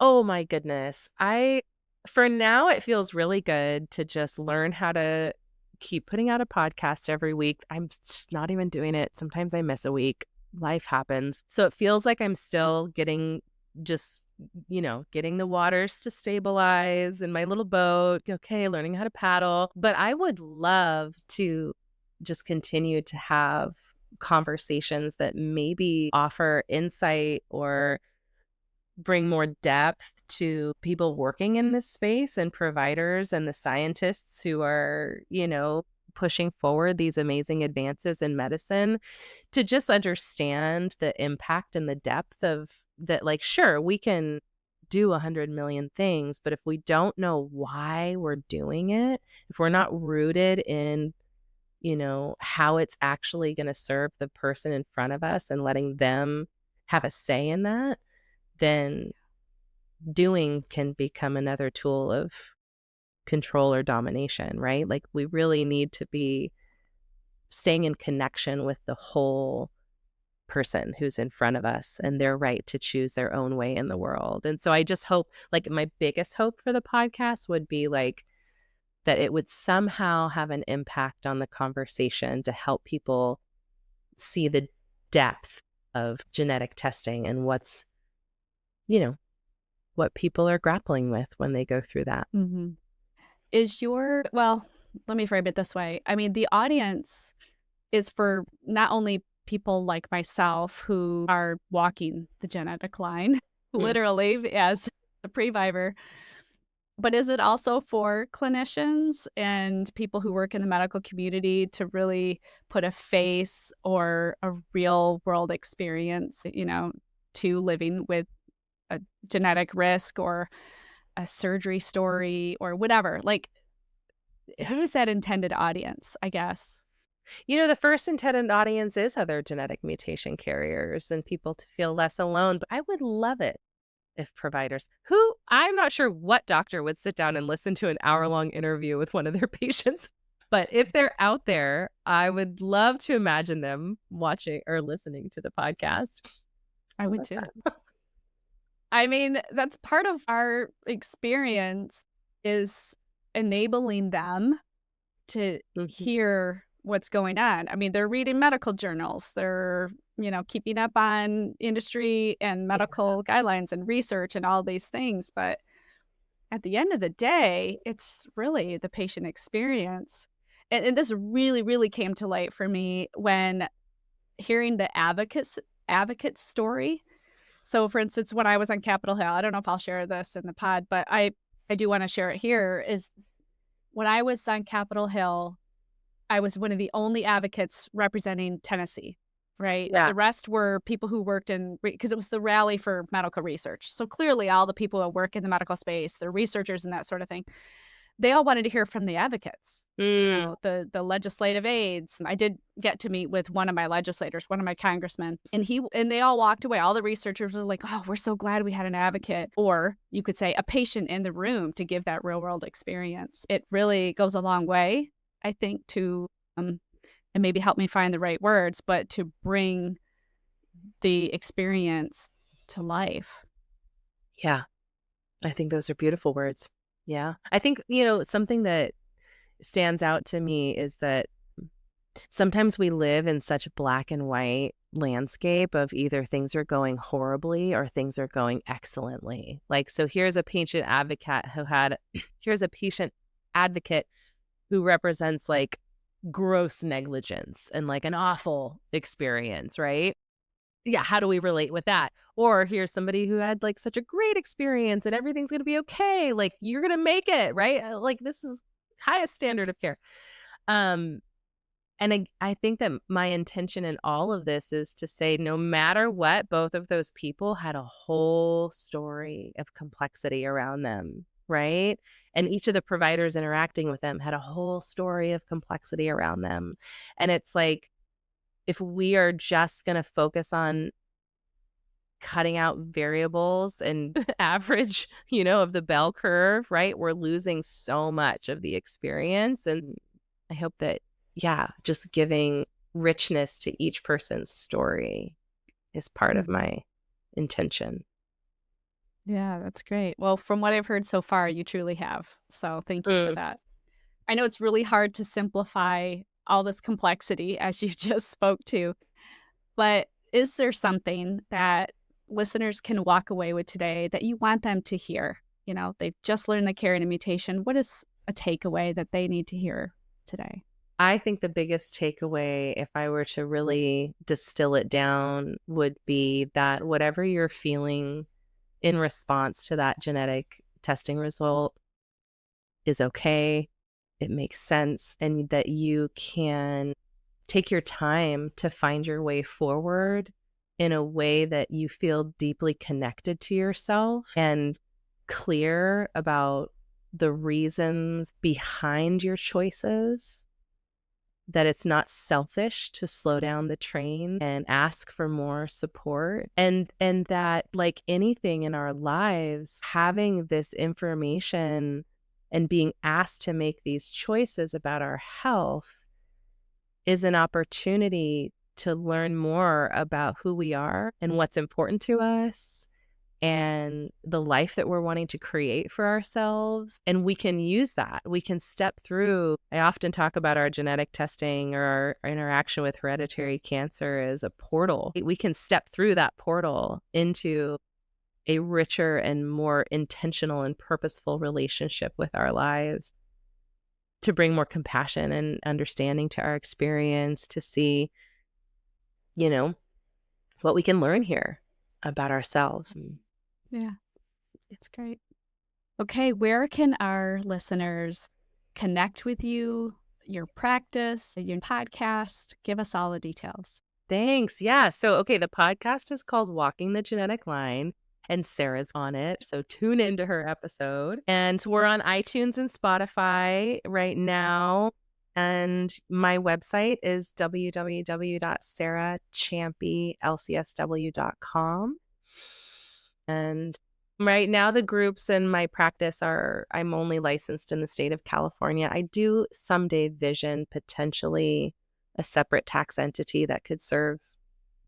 Oh my goodness. For now, it feels really good to just learn how to keep putting out a podcast every week. I'm just not even doing it. Sometimes I miss a week. Life happens. So it feels like I'm still getting the waters to stabilize in my little boat. Okay, learning how to paddle. But I would love to just continue to have conversations that maybe offer insight or bring more depth to people working in this space and providers and the scientists who are, pushing forward these amazing advances in medicine, to just understand the impact and the depth of that. Sure, we can do 100 million things, but if we don't know why we're doing it, if we're not rooted in how it's actually going to serve the person in front of us and letting them have a say in that, then doing can become another tool of control or domination, right? We really need to be staying in connection with the whole person who's in front of us and their right to choose their own way in the world. And so I just hope, my biggest hope for the podcast would be that it would somehow have an impact on the conversation to help people see the depth of genetic testing and what people are grappling with when they go through that. Mm-hmm. Let me frame it this way. I mean, the audience is for not only people like myself who are walking the genetic line, literally as a previvor, but is it also for clinicians and people who work in the medical community to really put a face or a real world experience, to living with a genetic risk or a surgery story or whatever? Who's that intended audience, I guess? The first intended audience is other genetic mutation carriers and people to feel less alone. But I would love it if providers I'm not sure what doctor would sit down and listen to an hour-long interview with one of their patients, but if they're out there, I would love to imagine them watching or listening to the podcast. I would too. I mean, that's part of our experience, is enabling them to hear what's going on. I mean, they're reading medical journals. They're keeping up on industry and medical guidelines and research and all these things. But at the end of the day, it's really the patient experience. And this really, really came to light for me when hearing the advocate story. So, for instance, when I was on Capitol Hill, I don't know if I'll share this in the pod, but I do want to share it here, is when I was on Capitol Hill, I was one of the only advocates representing Tennessee. Right. Yeah. The rest were people who worked because it was the rally for medical research. So clearly all the people who work in the medical space, the researchers and that sort of thing, they all wanted to hear from the advocates, the legislative aides. I did get to meet with one of my legislators, one of my congressmen, and they all walked away. All the researchers were like, oh, we're so glad we had an advocate. Or you could say a patient in the room to give that real world experience. It really goes a long way, I think, to and maybe help me find the right words, but to bring the experience to life. Yeah. I think those are beautiful words. Yeah. I think, something that stands out to me is that sometimes we live in such black and white landscape of either things are going horribly or things are going excellently. Like, so here's a patient advocate who represents like gross negligence and like an awful experience, right? Yeah, how do we relate with that? Or here's somebody who had like such a great experience and everything's going to be okay. Like, you're going to make it, right? Like, this is highest standard of care. And I think that my intention in all of this is to say, no matter what, both of those people had a whole story of complexity around them, right? And each of the providers interacting with them had a whole story of complexity around them. And it's like, if we are just going to focus on cutting out variables and average, of the bell curve, right? We're losing so much of the experience. And I hope that, just giving richness to each person's story is part of my intention. Yeah, that's great. Well, from what I've heard so far, you truly have. So thank you for that. I know it's really hard to simplify all this complexity as you just spoke to, but is there something that listeners can walk away with today that you want them to hear? They've just learned the carrying a mutation. What is a takeaway that they need to hear today? I think the biggest takeaway, if I were to really distill it down, would be that whatever you're feeling in response to that genetic testing result is okay. It makes sense, and that you can take your time to find your way forward in a way that you feel deeply connected to yourself and clear about the reasons behind your choices, that it's not selfish to slow down the train and ask for more support, and that, like anything in our lives, having this information and being asked to make these choices about our health is an opportunity to learn more about who we are and what's important to us and the life that we're wanting to create for ourselves. And we can use that. We can step through. I often talk about our genetic testing or our interaction with hereditary cancer as a portal. We can step through that portal into a richer and more intentional and purposeful relationship with our lives, to bring more compassion and understanding to our experience, to see, what we can learn here about ourselves. Yeah, it's great. Okay, where can our listeners connect with you, your practice, your podcast? Give us all the details. Thanks. Yeah. So, the podcast is called Walking the Genetic Line, and Sara's on it. So tune into her episode. And we're on iTunes and Spotify right now. And my website is www.sarachampielcsw.com. And right now the groups in my practice I'm only licensed in the state of California. I do someday vision potentially a separate tax entity that could serve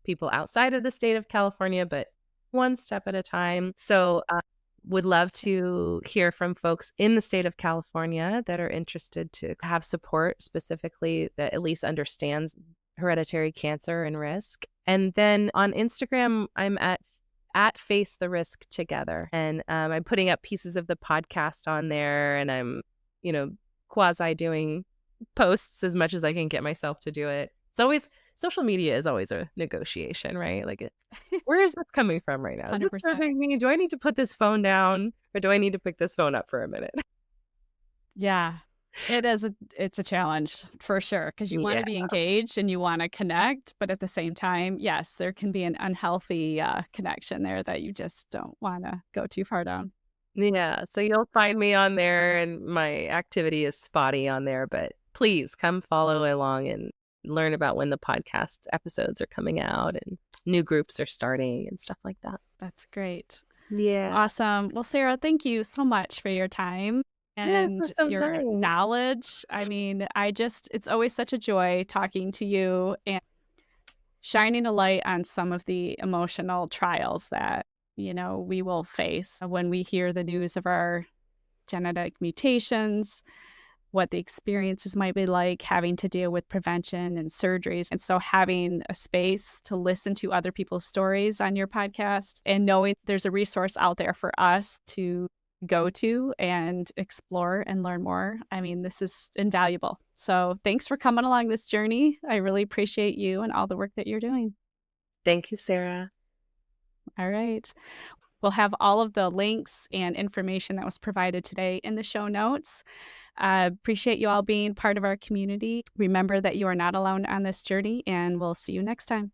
people outside of the state of California, but one step at a time. So would love to hear from folks in the state of California that are interested to have support specifically that at least understands hereditary cancer and risk. And then on Instagram, I'm at Face the Risk Together. And I'm putting up pieces of the podcast on there, and I'm, quasi doing posts as much as I can get myself to do it. It's always, social media is always a negotiation, right? Like, where is this coming from right now? Is this serving me? Do I need to put this phone down, or do I need to pick this phone up for a minute? Yeah, it's a challenge for sure, because you want to be engaged and you want to connect, but at the same time, yes, there can be an unhealthy connection there that you just don't want to go too far down. Yeah, so you'll find me on there, and my activity is spotty on there, but please come follow along and learn about when the podcast episodes are coming out and new groups are starting and stuff like that. That's great. Yeah. Awesome. Well, Sara, thank you so much for your time and your knowledge. I mean, it's always such a joy talking to you and shining a light on some of the emotional trials that, we will face when we hear the news of our genetic mutations. what the experiences might be like having to deal with prevention and surgeries. And so having a space to listen to other people's stories on your podcast and knowing there's a resource out there for us to go to and explore and learn more. I mean, this is invaluable. So thanks for coming along this journey. I really appreciate you and all the work that you're doing. Thank you, Sarah. All right. We'll have all of the links and information that was provided today in the show notes. Appreciate you all being part of our community. Remember that you are not alone on this journey, and we'll see you next time.